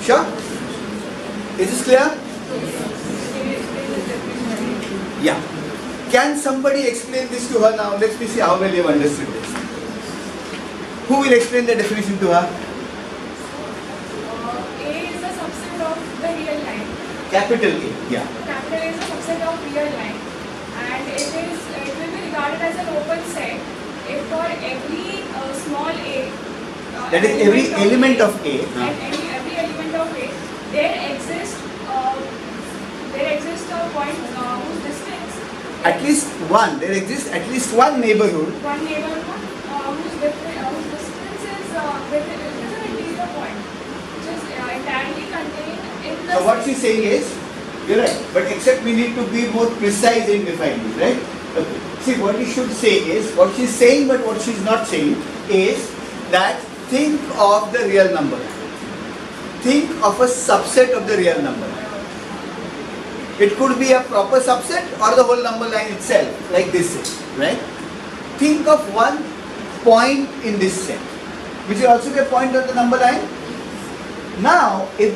Sure? Is this clear? Yeah. Can somebody explain this to her now? Let me see how well you have understood this. Who will explain the definition to her? A is a subset of the real line. Capital A. Yeah. Capital A is a subset of real line, and it will be regarded as an open set if for every small a, That is every element of A. and every element of A, there exists a point whose distance At least one. There exists at least one neighborhood. one neighborhood whose distance is an integer point, which is entirely contained in the. So what she's saying is, you're right, but except we need to be more precise in defining, right? Okay. See, what you should say is, what she's saying but what she's not saying is that think of the real number. Think of a subset of the real number. It could be a proper subset or the whole number line itself, like this is, right? Think of one point in this set, which will also be a point on the number line. Now, if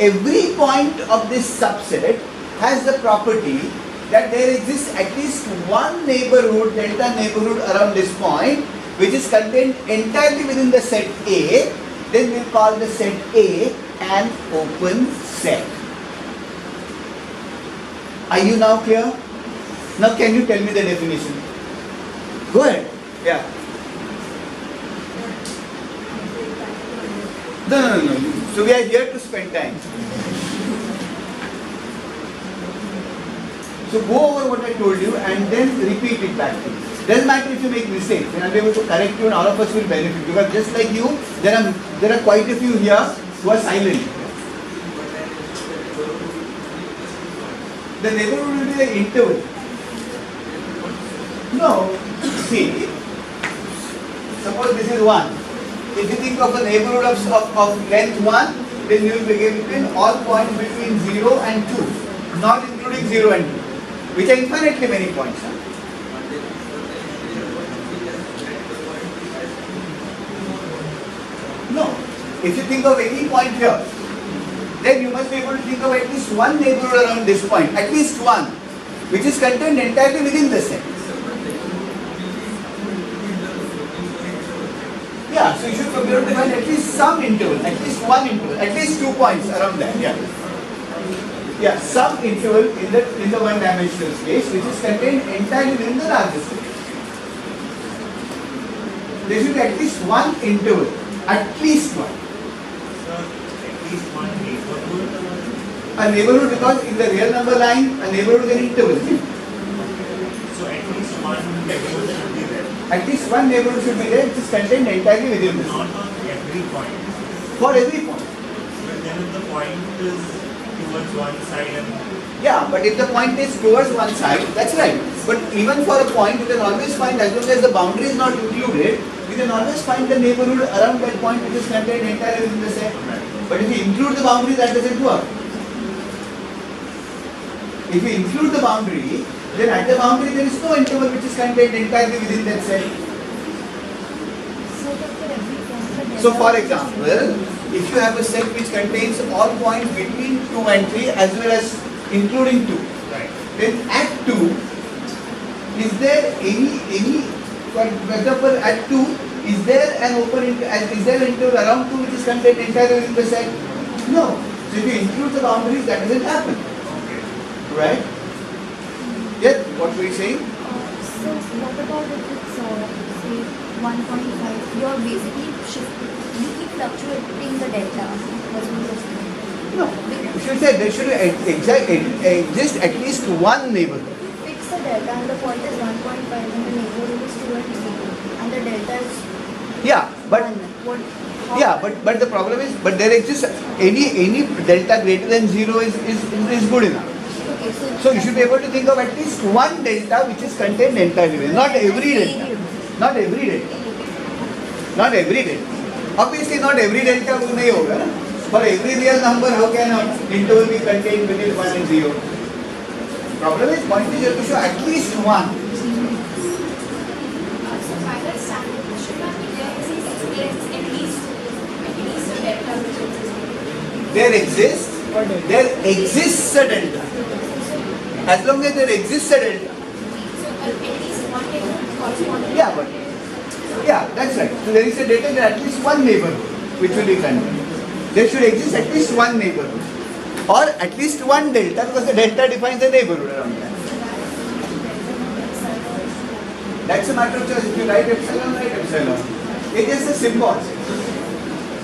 every point of this subset has the property that there exists at least one neighborhood, delta neighborhood around this point, which is contained entirely within the set A, then we'll call the set A an open set. Are you now clear? Now can you tell me the definition? Go ahead. Yeah. No. So we are here to spend time. So go over what I told you and then repeat it back to me. Doesn't matter if you make mistakes, then I'll be able to correct you and all of us will benefit, because just like you, there are quite a few here who are silent. The neighborhood will be the interval. No, see, suppose this is 1. If you think of a neighborhood of length 1, then you will be given all points between 0 and 2, not including 0 and 2, which are infinitely many points. No, if you think of any point here, then you must be able to think of at least one neighborhood around this point, at least one, which is contained entirely within the set. Yeah, so you should be able to find at least some interval, at least one interval, at least 2 points around that. Yeah. Yeah, some interval in the one-dimensional space, which is contained entirely within the largest space. There should be at least one interval, at least one. A neighborhood, because in the real number line, a neighborhood is an interval. So at least one neighborhood should be there. At least one neighborhood should be there, which is contained entirely within this. Not on every point. For every point. But then if the point is towards one side and Yeah, but if the point is towards one side, that's right. But even for a point, you can always find, as long as the boundary is not included, you can always find the neighborhood around that point which is contained entirely within the set. But if you include the boundary, that doesn't work. If you include the boundary, then at the boundary there is no interval which is contained entirely within that set. So for example, if you have a set which contains all points between 2 and 3 as well as including 2, right. then at 2, is there any, for example at 2, is there an interval around 2 which is contained entirely within the set? No. So if you include the boundaries, that doesn't happen. Right? Yes, what were you saying? So what about if it's say 1.5? You're basically you keep fluctuating the delta. That's what you're saying. No. You should say there should exist at least one neighborhood. Fix the delta and the point is 1.5 and the neighborhood is 2 and 3 and the delta is Yeah, but 1. but the problem is, but there exists any delta greater than 0 is good enough. Okay, So you should be able to think of at least one delta which is contained entirely within, not every delta. Not every delta. Not every delta. Obviously not every delta will nahi hoga na. For every real number, how can an interval be contained within 1 and 0? Problem is, point is you have to show at least one. So by that standard, should not be there exists at least a delta which exists. there exists a delta. As long as there exists a delta. So at least one neighborhood corresponding. Yeah, that's right. So there is a delta, there at least one neighborhood which will be contained. There should exist at least one neighborhood. Or at least one delta, because the delta defines the neighborhood around that. That's a matter of choice. If you write epsilon, write epsilon. It's just a symbol.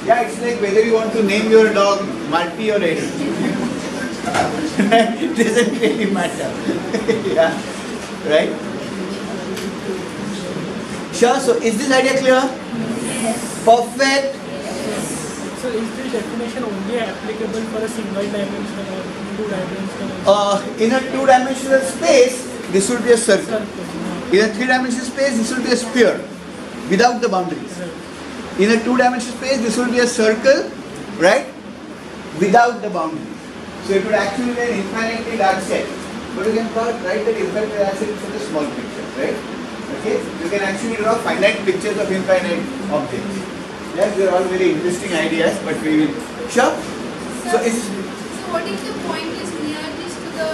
Yeah, it's like whether you want to name your dog Marty or Eddie. It doesn't really matter. Yeah, right? Sure, so is this idea clear? Perfect. So is this definition only applicable for a single dimension or two-dimensional? In a two-dimensional space, this would be a circle. Circle. In a three-dimensional space, this will be a sphere without the boundaries. In a two-dimensional space, this will be a circle, right? Without the boundaries. So it would actually be an infinitely large set. But you can write that infinitely large set is a small picture, right? Okay? You can actually draw finite pictures of infinite objects. Yes, they are all very interesting ideas, but we will. Sure? So it's. So what if the point is nearest to the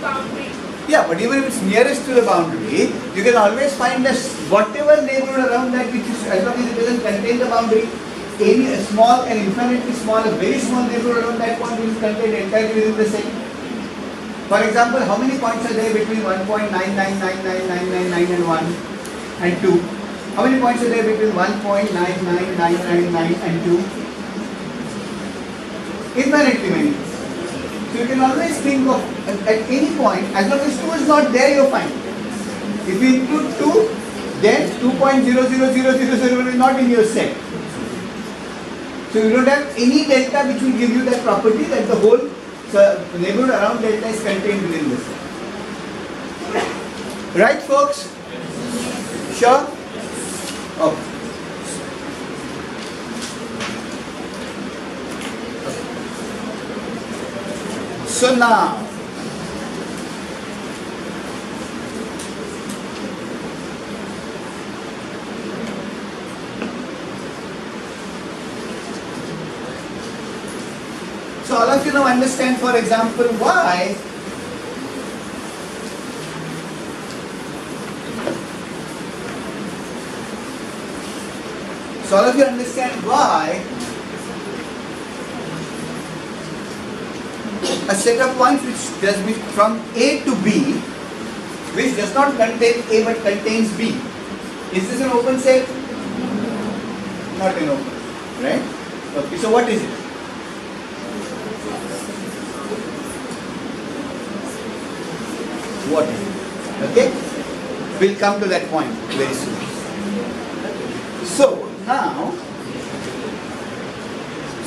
boundary? Yeah, but even if it's nearest to the boundary, you can always find whatever neighborhood around that which is, as long as it doesn't contain the boundary, any small and infinitely small, a very small neighborhood around that point will contain entirely within the set. For example, how many points are there between 1.9999999 and 1 and 2? How many points are there between 1.99999 and 2? Infinitely many. So you can always think of at any point, as long as 2 is not there, you're fine. If you include 2, then 2.00000 is not in your set. So you don't have any delta which will give you that property that the whole neighborhood around delta is contained within the set. Right, folks? Sure? Okay. So now, all of you now understand, for example, why a set of points which does be from A to B, which does not contain A but contains B. Is this an open set? Not an open, right? Okay, so what is it? What is it? Okay? We'll come to that point very soon. So, now,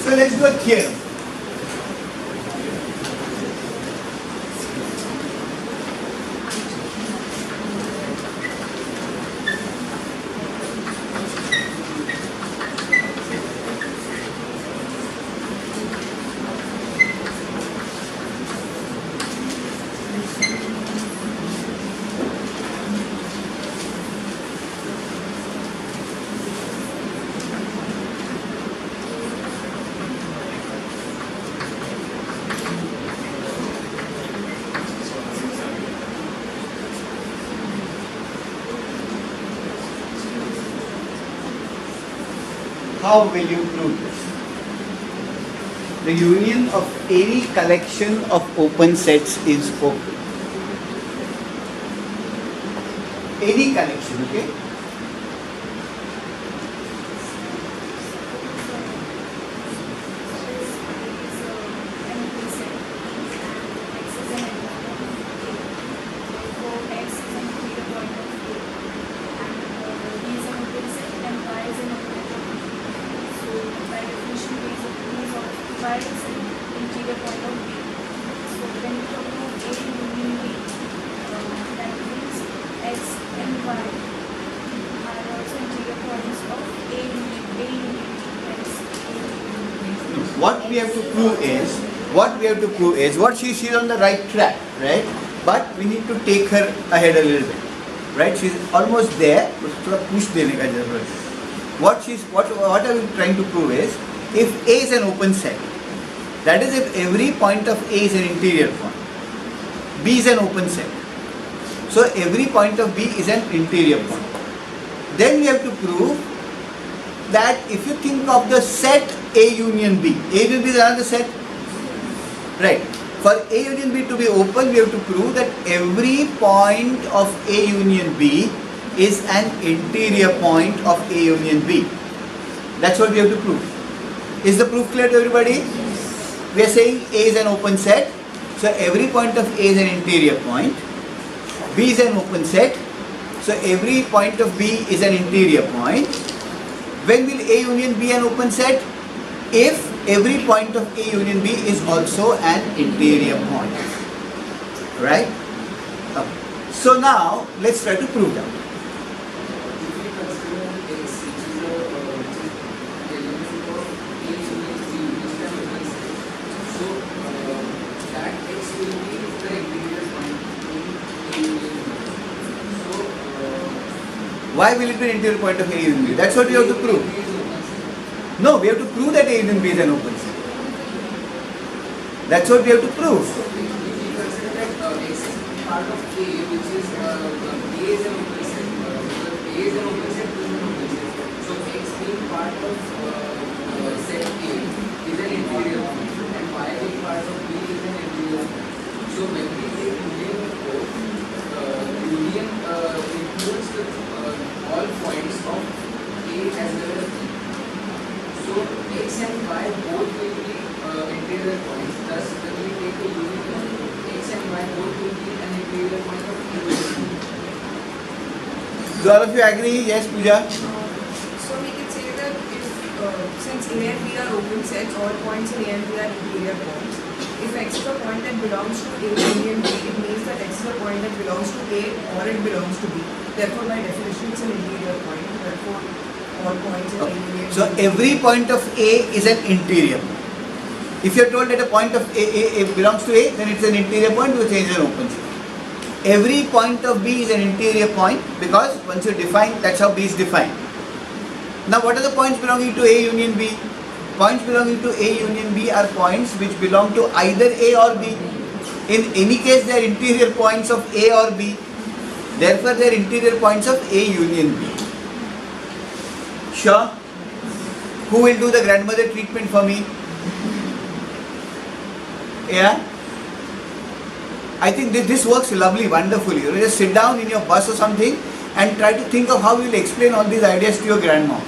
let's do a theorem. How will you prove this? The union of any collection of open sets is open. Any collection, okay? What we have to prove is she's on the right track, right? But we need to take her ahead a little bit, right? She's almost there, but थोड़ा push देने का जरूरत है. What are we trying to prove is, if A is an open set, That is if every point of A is an interior point. B is an open set. So every point of B is an interior point. Then we have to prove that if you think of the set A union B, A union B is another set, right? For A union B to be open, we have to prove that every point of A union B is an interior point of A union B. That's what we have to prove. Is the proof clear to everybody? We are saying A is an open set, so every point of A is an interior point. B is an open set, so every point of B is an interior point. When will A union be an open set? If every point of A union B is also an interior point. Right? Okay. So now let's try to prove that. Why will it be an interior point of A union B? That's what we have to prove. No, we have to prove that A union B is an open set. That's what we have to prove. Part of A, which is A is an open set. A is an open set, B is an open set. So X being part of set A is an interior point, and Y being part of B is an interior point. So when we take union code, union includes all points of A as well as B. So X and Y both will be interior points. Thus, when we take a union, X and Y both will be an interior point of A. Do all of you agree? Yes, Pooja? So we can say that if since A and B are open sets, all points in A and B are interior points. If X is a point that belongs to A union B, it means that X is a point that belongs to A or it belongs to B. Therefore, by definition, it's an interior point. Therefore, all points in A union B. So every point of A is an interior point. If you are told that a point of A belongs to A, then it's an interior point because A is an open set. Every point of B is an interior point because once you define, that's how B is defined. Now what are the points belonging to A union B? Points belonging to A union B are points which belong to either A or B. In any case, they are interior points of A or B. Therefore, they are interior points of A union B. Sure? Who will do the grandmother treatment for me? Yeah? I think this works lovely, wonderfully. You just sit down in your bus or something and try to think of how you will explain all these ideas to your grandma.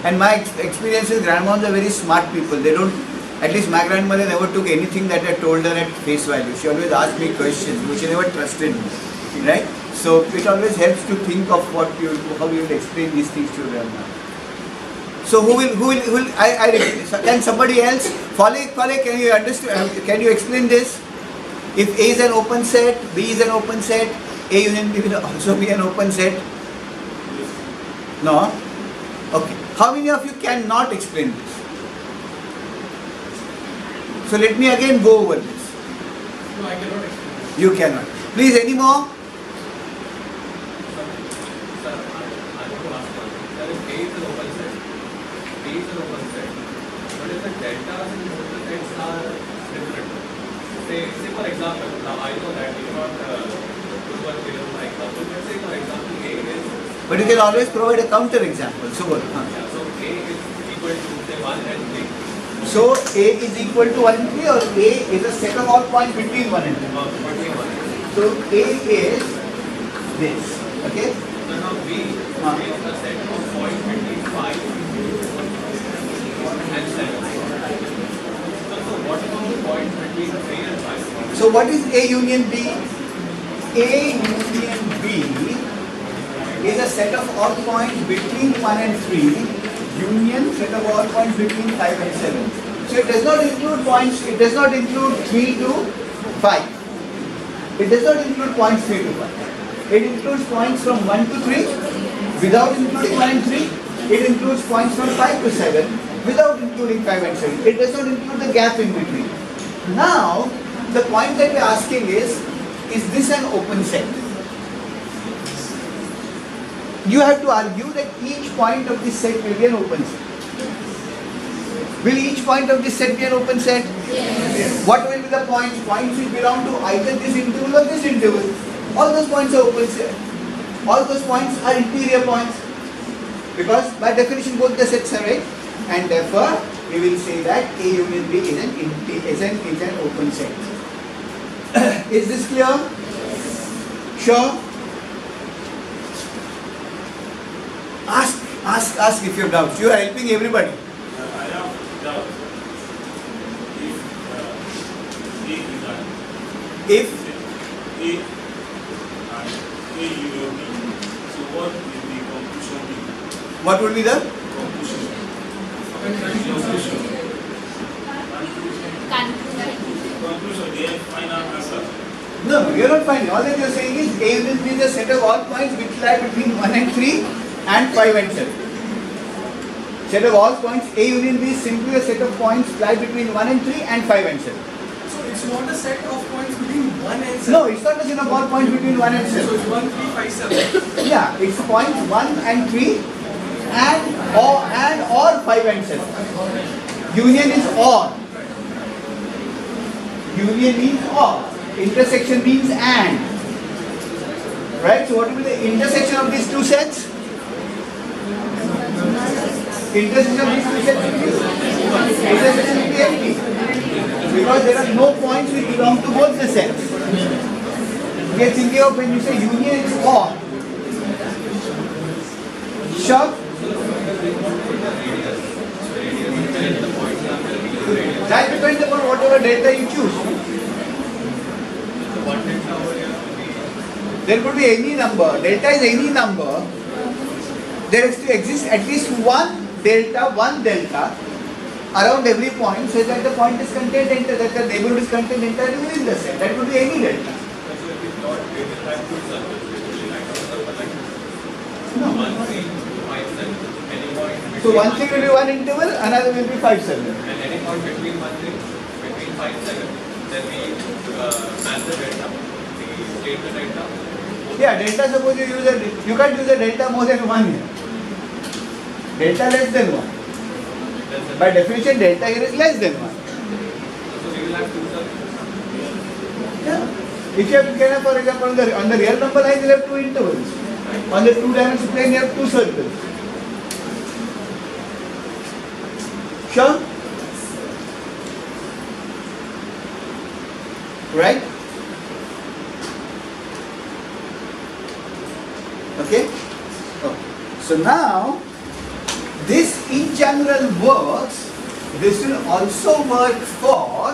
And my experience is grandmoms are very smart people. They don't, at least my grandmother never took anything that I told her at face value. She always asked me questions, which she never trusted me. Right? So it always helps to think of how you will explain these things to your grandma. So can somebody else? Fale, can you understand? Can you explain this? If A is an open set, B is an open set, A union B will also be an open set. No? Okay. How many of you cannot explain this? So let me again go over this. No, I cannot explain. You cannot. Please, any more? Sir, I want to ask one thing. Sir, if A is an open set, B is an open set, but if the deltas in both the sets are different, say for example, now I know that you cannot put one figure for example, but say for example A is... But you can always provide a counter example. So what? Yeah, so A is equal to say 1 and 3. So A is equal to 1 and 3, or A is a set of all points between 1 and 3. Between 1 and 3. So A is this. Okay? So now B is a set of points between 5 and 7. So what about the points between 3 and 5? So what is A union B? A union B is a set of all points between 1 and 3, union set of all points between 5 and 7. So it does not include points, it does not include 3 to 5. It does not include points 3 to 5. It includes points from 1 to 3 without including 1 and 3. It includes points from 5 to 7 without including 5 and 7. It does not include the gap in between. Now, the point that we are asking is this an open set? You have to argue that each point of this set will be an open set. Will each point of this set be an open set? Yes. What will be the points? Points will belong to either this interval or this interval. All those points are open set. All those points are interior points. Because by definition both the sets are right. And therefore we will say that A union B is an open set. Is this clear? Yes. Sure? Ask if you have doubts. You are helping everybody. I have doubt. If A and A union B, so what will the conclusion be? What would be the? Conclusion. Conclusion, the final answer. No, you are not finding. All that you are saying is A union B is a set of all points which lie between 1 and 3 and 5 and 7. Set of all points A union B is simply a set of points lie between 1 and 3 and 5 and 7. So it's not a set of points between 1 and 7. No, it's not a set of all points between 1 and So 7. it's 1, 3, 5, 7. Yeah, it's points 1 and 3 and or 5 and 7. Union is or. Union means or. Intersection means and. Right? So what will be the intersection of these two sets? Intersection of these two sets intersection will be empty. Because there are no points which belong to both the sets. We are thinking of when you say union is or. Sure? That depends upon whatever delta you choose. There could be any number. Delta is any number. There exists at least one delta around every point, so that the point is contained entirely, that the neighborhood is contained entirely within the set. That could be any delta. So one thing will be one interval, another will be 5, 7. And any point between 1, 3, between 5, 7, then we match the delta, we state the delta. Yeah, delta, suppose you can't use a delta more than 1 here. Delta less than 1. By definition, delta here is less than 1. So we will have two circles. Yeah. If you have, for example, on the real number line, you have two intervals. On the two-dimensional plane, you have two circles. Sure? Right? Okay? Oh. So now, this in general works. This will also work for,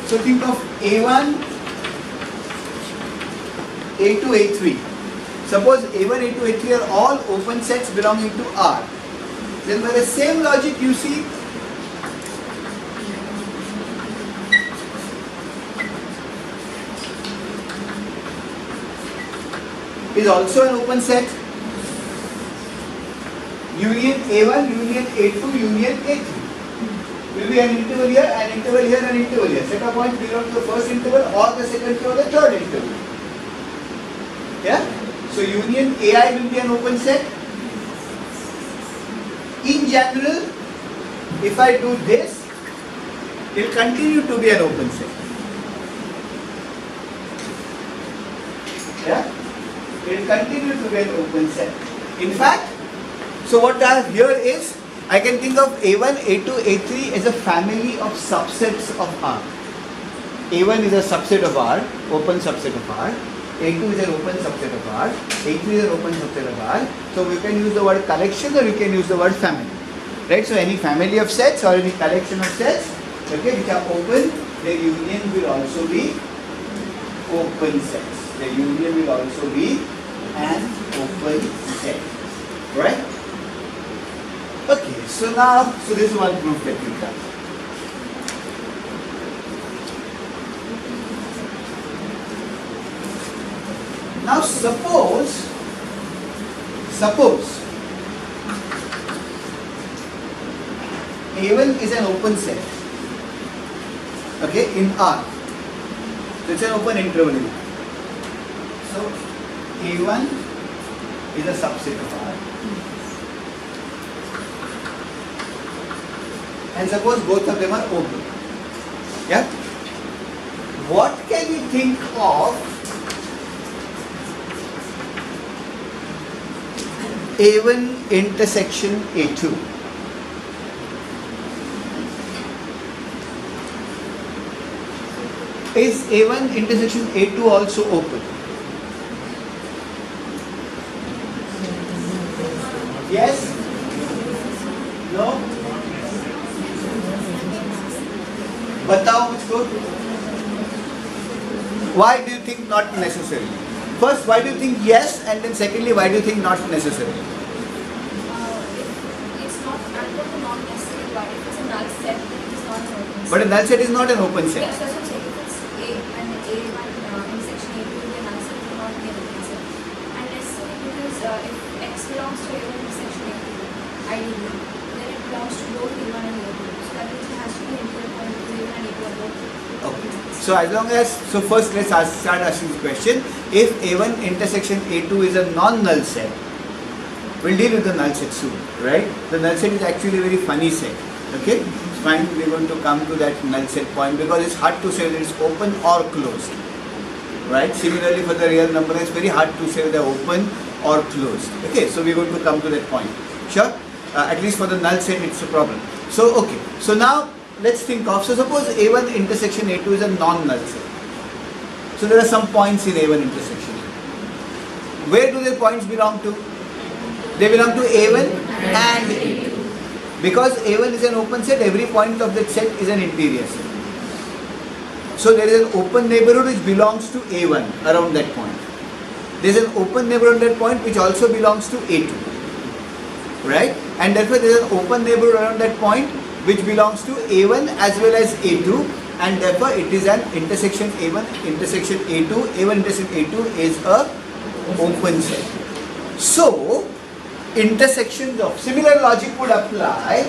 so think of A1, A2, A3. Suppose A1, A2, A3 are all open sets belonging to R. Then by the same logic you see, is also an open set. Union A1, union A2, union A3. Will be an interval here, an interval here, an interval here. Set of points belong to the first interval or the second or the third interval. Yeah? So union AI will be an open set. In general, if I do this, it will continue to be an open set. Yeah? It will continue to be an open set. In fact, so what I have here is, I can think of A1, A2, A3 as a family of subsets of R. A1 is a subset of R, open subset of R. A2 is an open subset of R. A3 is an open subset of R. So we can use the word collection or you can use the word family. Right? So any family of sets or any collection of sets, okay, which are open, their union will also be open sets. The union will also be an open set. Right? Okay, so now, so this is one proof that we've done. Now suppose A1 is an open set, okay, in R. So it's an open interval in R. So A1 is a subset of R. and suppose both of them are open. Yeah? What can we think of A1 intersection A2? Is A1 intersection A2 also open? Yes? No? Batao muझको. Why do you think not necessarily? First, why do you think yes, and then secondly, why do you think not necessarily? It's not, I don't know, not necessarily, but if it's a null set, then it is not an open set. But a null set is not an open Yes, set. that's what I'm saying. If it's A and A1 intersection A2 will be a null set, it will not be an open set. And necessarily because if X belongs to A1 intersection A2, ideally, then it belongs to both A1 and A2. So that means it has to be an interior point because A1 and A2 are both. Okay. So as long as, so first let's start asking the question. If A1 intersection A2 is a non-null set, we'll deal with the null set soon, right? The null set is actually a very funny set. Okay? It's fine, we're going to come to that null set point because it's hard to say whether it's open or closed. Right? Similarly for the real number, it's very hard to say whether open or closed. Okay, so we're going to come to that point. Sure? At least for the null set, it's a problem. So, okay. So now, let's think of, so suppose A1 intersection A2 is a non-null set. So there are some points in A1 intersection. Where do the points belong to? They belong to A1 and A2. Because A1 is an open set, every point of that set is an interior set. So there is an open neighborhood which belongs to A1 around that point. There is an open neighborhood at that point which also belongs to A2. Right? And therefore there is an open neighborhood around that point which belongs to A1 as well as A2, and therefore it is an intersection A1 intersection A2. A1 intersection A2 is a open set. So intersections of similar logic would apply.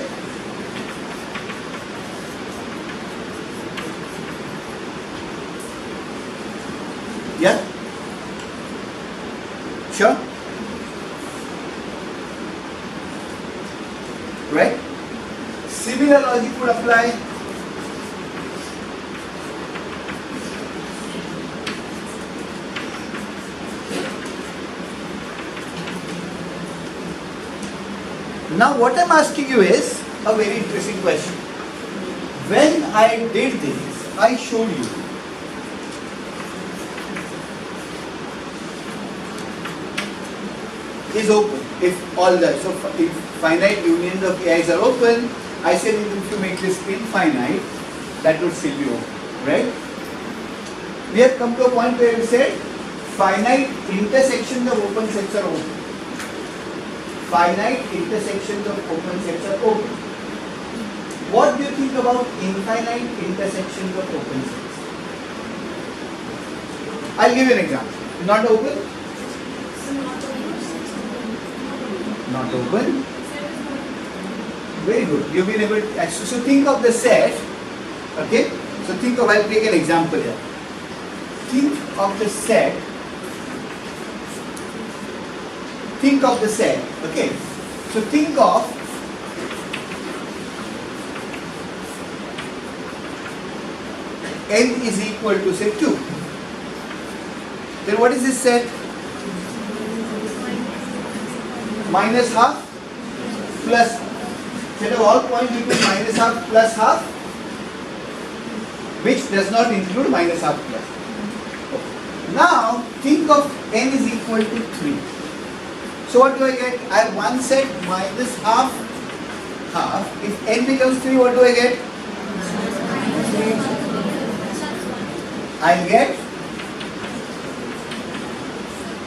Yeah? Sure? Right? Similar logic would apply. Now what I'm asking you is a very interesting question. When I did this, I showed you is open if all the, so if finite unions of AIs are open, I said if you make this infinite, that would still be open, right? We have come to a point where we said finite intersections of open sets are open. Finite intersections of open sets are open. What do you think about infinite intersections of open sets? I'll give you an example. Not open? Not open. Very good. You've been able to, so think of the set. Okay? So think of, I'll take an example here. Think of the set. Think of the set. Okay? So think of n is equal to say 2. Then what is this set? Minus half plus set of all points between minus half plus half, which does not include minus half plus. Okay. Now think of n is equal to 3. So what do I get? I have one set minus half half. If n becomes 3, what do I get? I'll get,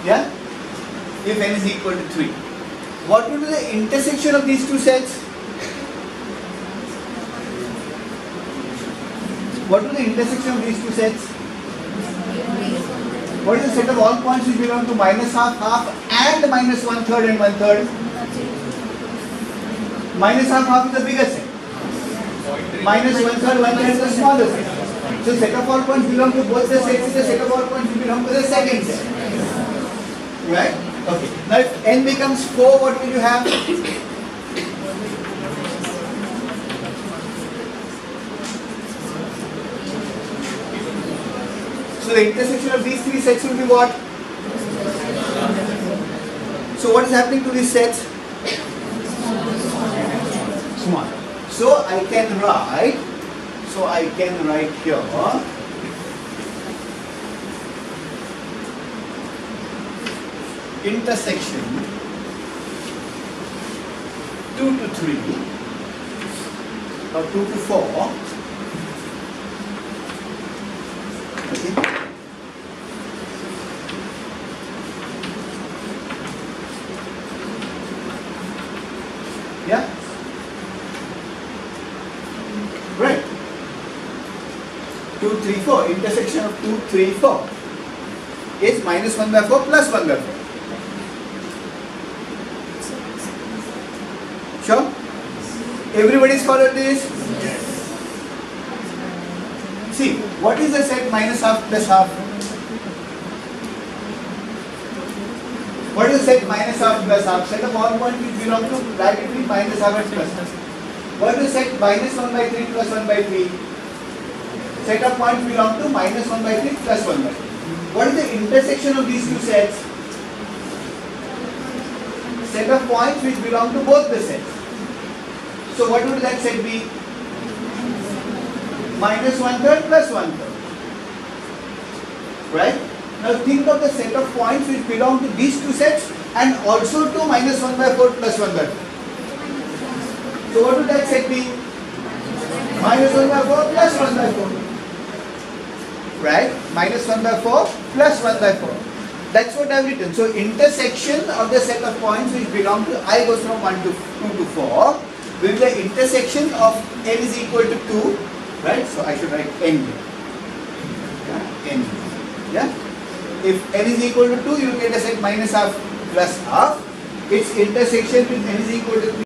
yeah, if n is equal to 3. What would be the intersection of these two sets? What is the intersection of these two sets? What is the set of all points which belong to minus half, half and minus 1/3 and 1/3? Minus half, half is the bigger set. Minus 1/3, 1/3 is the smaller set. So set of all points belong to both the sets, the set of all points belong to the second set. Right? Okay. Now if n becomes 4, what will you have? So the intersection of these three sets will be what? So what is happening to these sets? Small. So I can write here intersection 2 to 3 or 2 to 4. Okay. Yeah? Right. 2, 3, 4. Intersection of 2, 3, 4 is minus 1 by 4 plus 1 by 4. Sure? Everybody's followed this? Yes. See, what is the set minus half plus half? What is the set minus half plus half? Set of all points which belong to bracket minus half and plus half. What is the set minus 1 by 3 plus 1 by 3? Set of points belong to minus 1 by 3 plus 1 by 3. What is the intersection of these two sets? Set of points which belong to both the sets. So what would that set be? Minus 1/3 plus 1/3. Right? Now think of the set of points which belong to these two sets and also to minus 1 by 4 plus 1 by 4. So what would that set be? Minus 1 by 4 plus 1 by 4. Right? Minus 1 by 4 plus 1 by 4. That's what I've written. So intersection of the set of points which belong to I goes from 1 to 2 to 4 with the intersection of n is equal to 2. Right? So I should write n here. Yeah? N. Yeah? If n is equal to 2, you get a set minus half plus half. Its intersection with n is equal to 3.